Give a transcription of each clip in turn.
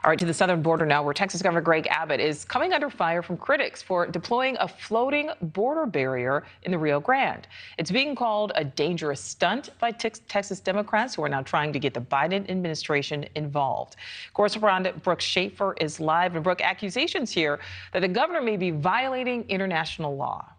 All right, to the southern border now, where Texas Governor Greg Abbott is coming under fire from critics for deploying a floating border barrier in the Rio Grande. It's being called a dangerous stunt by Texas Democrats, who are now trying to get the Biden administration involved. Correspondent Brooke Shafer is live. And Brooke, accusations here that the governor may be violating international law.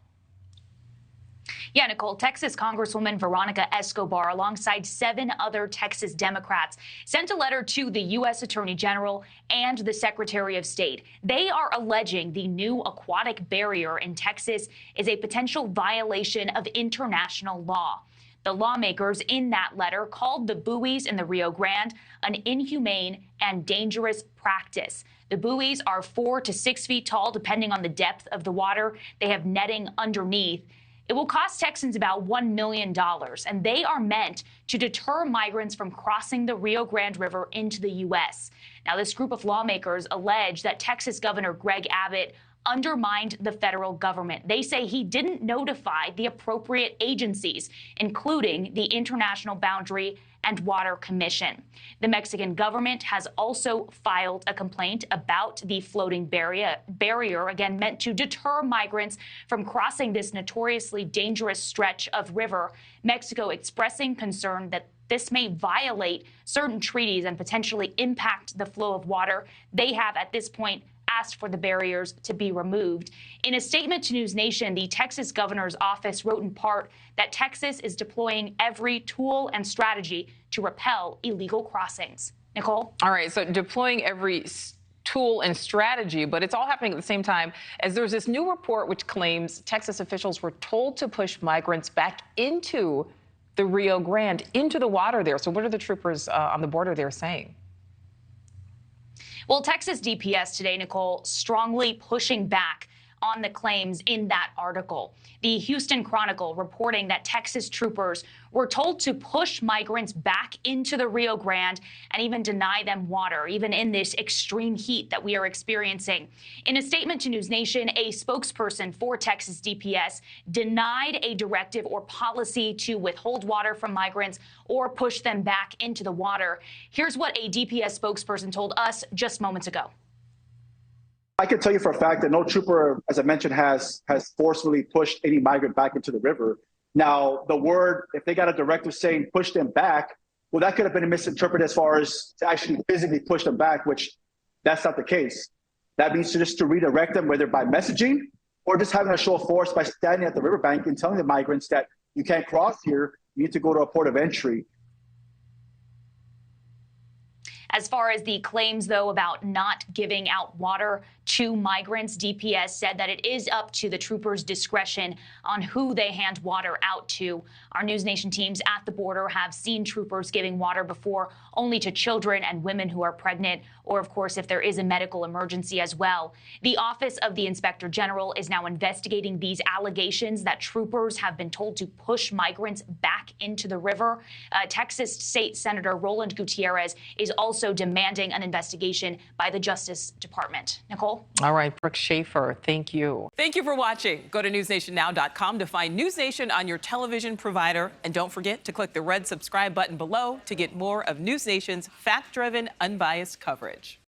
Yeah, Nicole, Texas Congresswoman Veronica Escobar, alongside 7 other Texas Democrats, sent a letter to the U.S. Attorney General and the Secretary of State. They are alleging the new aquatic barrier in Texas is a potential violation of international law. The lawmakers in that letter called the buoys in the Rio Grande an inhumane and dangerous practice. The buoys are 4 to 6 feet tall, depending on the depth of the water. They have netting underneath. It will cost Texans about $1 million, and they are meant to deter migrants from crossing the Rio Grande River into the U.S. Now, this group of lawmakers allege that Texas Governor Greg Abbott undermined the federal government. They say he didn't notify the appropriate agencies, including the International Boundary and Water Commission. The Mexican government has also filed a complaint about the floating barrier, again meant to deter migrants from crossing this notoriously dangerous stretch of river. Mexico expressing concern that this may violate certain treaties and potentially impact the flow of water. They have at this point asked for the barriers to be removed. In a statement to NewsNation, the Texas governor's office wrote in part that Texas is deploying every tool and strategy to repel illegal crossings. Nicole? All right, so deploying every tool and strategy, but it's all happening at the same time as there's this new report which claims Texas officials were told to push migrants back into the Rio Grande, into the water there. So what are the troopers on the border there saying? Well, Texas DPS today, Nicole, strongly pushing back on the claims in that article. The Houston Chronicle reporting that Texas troopers were told to push migrants back into the Rio Grande and even deny them water, even in this extreme heat that we are experiencing. In a statement to NewsNation, a spokesperson for Texas DPS denied a directive or policy to withhold water from migrants or push them back into the water. Here's what a DPS spokesperson told us just moments ago. I can tell you for a fact that no trooper, as I mentioned, has forcefully pushed any migrant back into the river. Now, the word, if they got a directive saying push them back, well, that could have been misinterpreted as far as to actually physically push them back, which that's not the case. That means just to redirect them, whether by messaging or just having a show of force by standing at the riverbank and telling the migrants that you can't cross here, you need to go to a port of entry. As far as the claims, though, about not giving out water to migrants, DPS said that it is up to the troopers' discretion on who they hand water out to. Our NewsNation teams at the border have seen troopers giving water before, only to children and women who are pregnant, or, of course, if there is a medical emergency as well. The Office of the Inspector General is now investigating these allegations that troopers have been told to push migrants back into the river. Texas State Senator Roland Gutierrez is also demanding an investigation by the Justice Department. Nicole? All right, Brooke Shafer, thank you. Thank you for watching. Go to newsnationnow.com to find NewsNation on your television provider. And don't forget to click the red subscribe button below to get more of NewsNation's fact-driven, unbiased coverage.